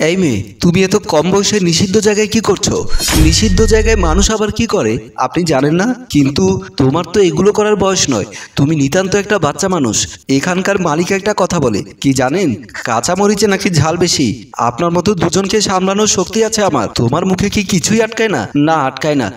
এই মেয়ে, তুমি এত কম বয়সে নিষিদ্ধ জায়গায় কি করছো? নিষিদ্ধ জায়গায় মানুষ আবার কি করে আপনি জানেন না? কিন্তু তোমার তো এগুলো করার বয়স নয়, তুমি নিতান্ত একটা বাচ্চা মানুষ। এখানকার মালিক একটা কথা বলে কি জানেন, কাঁচা মরিচে নাকি ঝাল বেশি। আপনার মতো দুজনকে সামলানোর শক্তি আছে আমার। তোমার মুখে কি কিছুই আটকায় না? না, আটকায় না।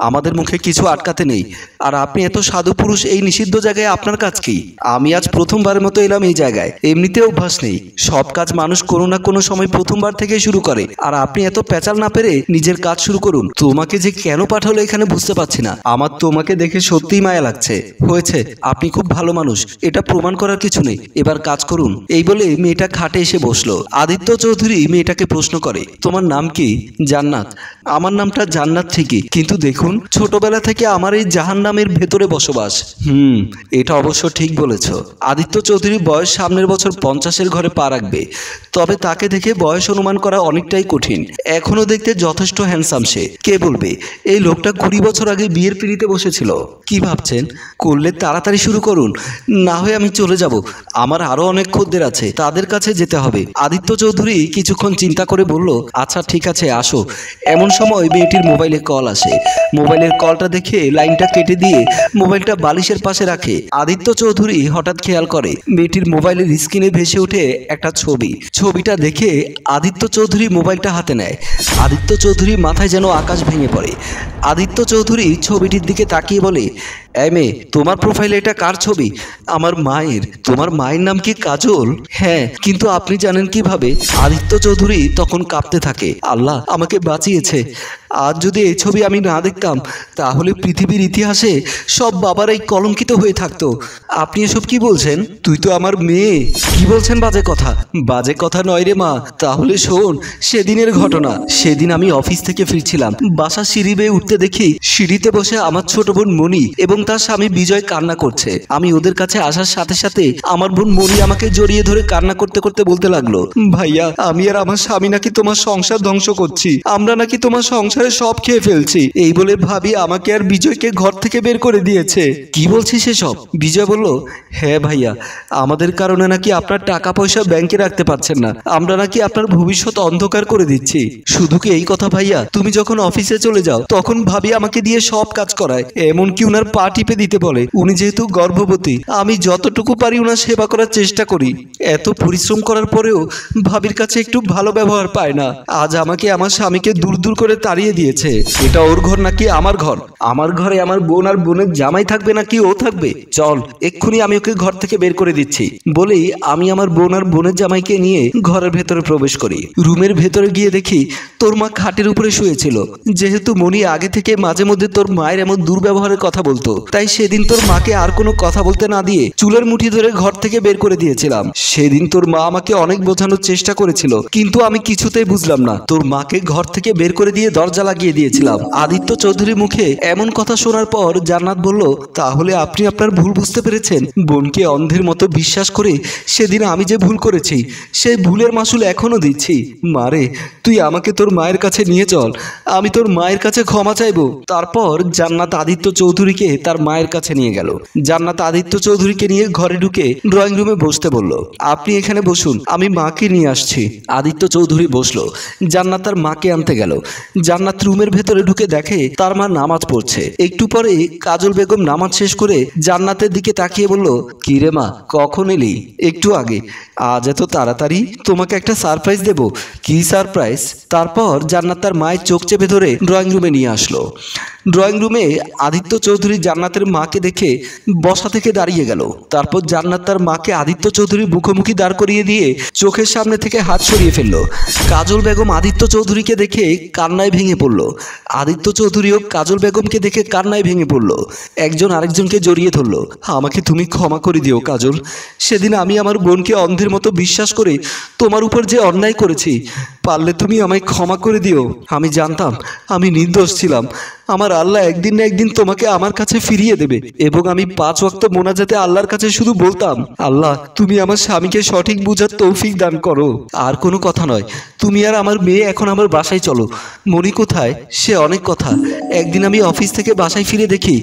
আমাদের মুখে কিছু আটকাতে নেই। আর আপনি এত সাধু পুরুষ এই নিষিদ্ধ জায়গায় আপনার কাজ কি? আমি আজ প্রথমবারের মতো এলাম এই জায়গায়, এমনিতে অভ্যাস নেই। সব কাজ মানুষ কোনো না কোনো সময় প্রথমবার থেকে শুরু করে। আর আপনি এত পেঁচাল না পেরে নিজের কাজ শুরু করুন। তোমাকে যে কেন পাঠালো এখানে বুঝতে পারছি না। আমার তোমাকে দেখে সত্যিই মায়া লাগছে। হয়েছে, আপনি খুব ভালো মানুষ, এটা প্রমাণ করার কিছু নেই। এবার কাজ করুন। এই বলে মেয়েটা খাটে এসে বসলো। আদিত্য চৌধুরী মেয়েটাকে প্রশ্ন করে, তোমার নাম কি? জান্নাত। আমার নামটা জান্নাত ঠিকই, কিন্তু দেখুন ছোটবেলা থেকে আমার এই জাহান্নামের ভেতরে বসবাস। এটা অবশ্য ঠিক বলেছ। আদিত্য চৌধুরী বয়স সামনের বছর 50-এর ঘরে পা রাখবে। তবে তাকে দেখে বয়স অনুমান করা অনেকটাই কঠিন। এখনো দেখতে যথেষ্ট হ্যান্ডসাম সে। কে বলবে এই লোকটা 20 বছর আগে বিয়ের পিঁড়িতে বসেছিল? কি ভাবছেন? করলে তাড়াতাড়ি শুরু করুন, না হয় আমি চলে যাব। আমার আরো অনেক খদ্দের আছে, তাদের কাছে যেতে হবে। আদিত্য চৌধুরী কিছুক্ষণ চিন্তা করে বলল, আচ্ছা ঠিক আছে, আসো। এমন সময় মেয়েটির মোবাইলে কল আসে। মোবাইলের কলটা দেখে লাইনটা কেটে দিয়ে মোবাইলটা বালিশের পাশে রাখে। আদিত্য চৌধুরী হঠাৎ খেয়াল করে মেয়েটির মোবাইলের স্ক্রিনে ভেসে ওঠে একটা ছবি। ছবিটা দেখে আদিত্য চৌধুরী মোবাইলটা হাতে নেয়। আদিত্য চৌধুরী মাথায় যেন আকাশ ভেঙে পড়ে। আদিত্য চৌধুরী ছবিটির দিকে তাকিয়ে বলে, এই মেয়ে, তোমার প্রোফাইলে এটা কার ছবি? আমার মায়ের। তোমার মায়ের নাম কি কাজল? হ্যাঁ, কিন্তু আপনি জানেন কিভাবে? আদিত্য চৌধুরী তখন কাঁপতে থাকে। আল্লাহ আমাকে বাঁচিয়েছে। আজ যদি এই ছবি আমি না দেখতাম, তাহলে পৃথিবীর ইতিহাসে সব বাবারাই কলঙ্কিত হয়ে থাকতো। আপনি এসব কি বলছেন? তুই তো আমার মেয়ে। কি বলছেন বাজে কথা? বাজে কথা নয় রে মা। তাহলে শোন সেদিনের ঘটনা। সেদিন আমি অফিস থেকে ফিরছিলাম। বাসার সিঁড়ি বেয়ে উঠতে দেখি সিঁড়িতে বসে আমার ছোট বোন মণি এবং তার স্বামী বিজয় কান্না করছে। আমি ওদের কাছে আসার সাথে সাথে আমার বোন মণি আমাকে জড়িয়ে ধরে কান্না করতে করতে বলতে লাগলো, ভাইয়া, আমি আর আমার স্বামী নাকি তোমার সংসার ধ্বংস করছি। আমরা নাকি তোমার সংসারে সব খেয়ে ফেলছি। এই বলে ভাবি আমাকে আর বিজয়কে ঘর থেকে বের করে দিয়েছে। কি বলছিস এসব? বিজয় বলল, হ্যাঁ ভাইয়া, আমাদের কারণে নাকি আপনার টাকা পয়সা ব্যাংকে রাখতে পারছেন না। আমরা নাকি আপনার ভবিষ্যৎ অন্ধকার করে দিচ্ছি। শুধু কি এই কথা ভাইয়া, তুমি যখন অফিসে চলে যাও তখন ভাবি আমাকে দিয়ে সব কাজ করায়, এমনকি উনার পা টিপে দিতে বলে। উনি যেহেতু গর্ভবতী, আমি যতটুকু পারি উনার সেবা করার চেষ্টা করি। এত পরিশ্রম করার পরেও ভাবির কাছে একটু ভালো ব্যবহার পায় না। আজ আমাকে আমার স্বামীকে দূর দূর করে তাড়িয়ে দিয়েছে। এটা ওর ঘর নাকি আমার ঘর? আমার ঘরে আমার বোন আর বোনের জামাই থাকবে নাকি ও থাকবে? চল, এক্ষুনি আমি ওকে ঘর থেকে বের করে দিচ্ছি। বলেই আমি আমার বোন আর বোনের জামাইকে নিয়ে ঘরের ভেতরে প্রবেশ করি। রুমের ভেতরে গিয়ে দেখি তোর মা খাটের উপরে শুয়েছিল। যেহেতু মনি আগে থেকে মাঝে মধ্যে তোর মায়ের এমন দুর্ব্যবহারের কথা বলতো, তাই সেদিন তোর মাকে আর কোনো কথা বলতে না দিয়ে চুলের মুঠি ধরে ঘর থেকে বের করে দিয়েছিলাম। সেদিন তোর মা আমাকে অনেক বোঝানোর চেষ্টা করেছিল, কিন্তু আমি কিছুতেই বুঝলাম না। তোর মাকে ঘর থেকে বের করে দিয়ে দরজা লাগিয়ে দিয়েছিলাম। আদিত্য চৌধুরী মুখে এমন কথা শোনার পর জান্নাত বলল, তাহলে আপনি আপনার ভুল বুঝতে পেরেছেন। বোনকে অন্ধের মতো বিশ্বাস করে সেদিন আমি যে ভুল করেছি, সেই ভুলের মাসুল এখনো দিচ্ছি। মারে, তুই আমাকে তোর মায়ের কাছে নিয়ে চল, আমি তোর মায়ের কাছে ক্ষমা চাইবো। তারপর জান্নাত আদিত্য চৌধুরীকে তার মায়ের কাছে নিয়ে গেল। জান্নাত আদিত্য চৌধুরীকে নিয়ে ঘরে ঢুকে ড্রয়িং রুমে বসতে বলল, আপনি এখানে বসুন, আমি মাকে নিয়ে আসছি। আদিত্য চৌধুরী বসলো। জান্নাত তার মাকে আনতে গেল। জান্নাত রুমের ভেতরে ঢুকে দেখে তার মা নামাজ পড়ছে। একটু পরে কাজল বেগম নামাজ শেষ করে জান্নাতের দিকে তাকিয়ে বলল, কি রে মা, কখন এলি? একটু আগে। আজ এত তাড়াতাড়ি? তোমাকে একটা সারপ্রাইজ দেব। কি সারপ্রাইজ? তারপর জান্নাত তার মায়ের চোখ চেপে ধরে ড্রয়িং রুমে নিয়ে আসলো। ড্রয়িং রুমে আদিত্য চৌধুরী জান্নাতের মাকে দেখে বসা থেকে দাঁড়িয়ে গেল। তারপর জান্নাত তার মাকে আদিত্য চৌধুরীর মুখোমুখি দাঁড় করিয়ে দিয়ে চোখের সামনে থেকে হাত সরিয়ে ফেলল। কাজল বেগম আদিত্য চৌধুরীকে দেখে কান্নায় ভেঙে পড়ল। আদিত্য চৌধুরীও কাজল বেগমকে দেখে কান্নায় ভেঙে পড়ল। একজন আরেকজনকে জড়িয়ে ধরল। আমাকে তুমি ক্ষমা করে দিও কাজল। সেদিন আমি আমার বোনকে অন্ধের মতো বিশ্বাস করে তোমার উপর যে অন্যায় করেছি, পারলে তুমি আমায় ক্ষমা করে দিও। আমি জানতাম আমি নির্দোষ ছিলাম। আমার আল্লাহ একদিন না একদিন তোমাকে আমার কাছে ফিরিয়ে দেবে। এবং আমি 5 ওয়াক্ত মোনাজাতে আল্লাহর কাছে শুধু বলতাম, আল্লাহ তুমি আমার স্বামীকে সঠিক বুঝার তৌফিক দান করো। আর কোনো কথা নয়, তুমি আর আমার মেয়ে এখন আমার বাসায় চলো। মনি কোথায়? সে অনেক কথা। একদিন আমি অফিস থেকে বাসায় ফিরে দেখি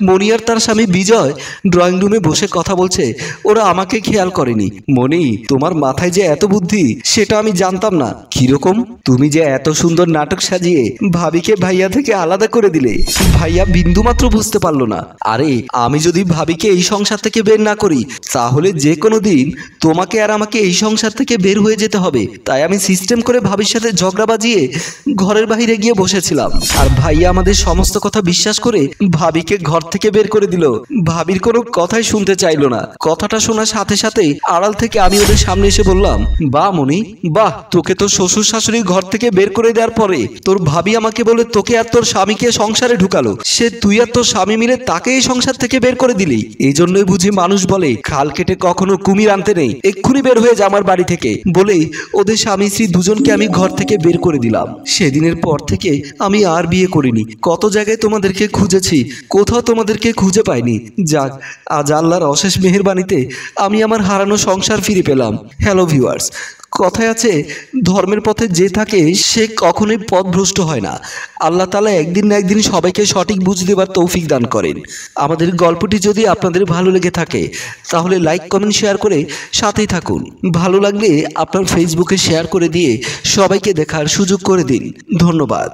মনি আর তার স্বামী বিজয় ড্রয়িং রুমে বসে কথা বলছে। ওরা আমাকে খেয়াল করেনি। মনি, তোমার মাথায় যে এত বুদ্ধি সেটা আমি জানতাম না। কি রকম তুমি যে এত সুন্দর নাটক সাজিয়ে ভাবিকে ভাইয়া থেকে আলাদা করে দিলে, ভাইয়া বিন্দুমাত্র বুঝতে পারলো না। আরে আমি যদি ভাবিকে এই সংসার থেকে বের না করি, তাহলে যে কোনো দিন তোমাকে আর আমাকে এই সংসার থেকে বের হয়ে যেতে হবে। তাই আমি সিস্টেম করে ভাবির সাথে ঝগড়া বাজিয়ে ঘরের বাইরে গিয়ে বসেছিলাম, আর ভাইয়া আমাদের সমস্ত কথা বিশ্বাস করে ভাবিকে ঘর থেকে বের করে দিল। ভাবির কোনো কথাই শুনতে চাইলো না। কথাটা শোনার সাথে সাথেই আড়াল থেকে আমি ওদের সামনে এসে বললাম, বাহ মনি বাহ, তোকে তোর শ্বশুর শাশুড়ি ঘর থেকে বের করে দেওয়ার পরে তোর ভাবি আমাকে বলে তোকে আর তোর স্বামীকে সংসারে ঢুকালো, সে তুই আর তোর স্বামী মিলে তাকে এই সংসার থেকে বের করে দিলি। এই জন্যই বুঝি মানুষ বলে খাল কেটে কখনো কুমির আনতে নেই, এক্ষুনি বের হয়ে যা আমার বাড়ি থেকে, বলেই ওদের স্বামী স্ত্রী দুজনকে আমি ঘর থেকে বের করে দিলাম। সেদিনের পর থেকে আমি আর বিয়ে করিনি। কত জায়গায় তোমাদেরকে খুঁজেছি, কোথাও তোমাদেরকে খুঁজে পাইনি। যাক, আজ আল্লাহর অশেষ মেহেরবানিতে আমি আমার হারানো সংসার ফিরে পেলাম। হ্যালো ভিউয়ার্স, কথায় আছে ধর্মের পথে যে থাকে সে কখনোই পথভ্রষ্ট হয় না। আল্লাহ তাআলা একদিন না একদিন সবাইকে সঠিক বুঝ দেবার তৌফিক দান করেন। আমাদের গল্পটি যদি আপনাদের ভালো লেগে থাকে তাহলে লাইক কমেন্ট শেয়ার করে সাথেই থাকুন। ভালো লাগলে আপনার ফেসবুকে শেয়ার করে দিয়ে সবাইকে দেখার সুযোগ করে দিন। ধন্যবাদ।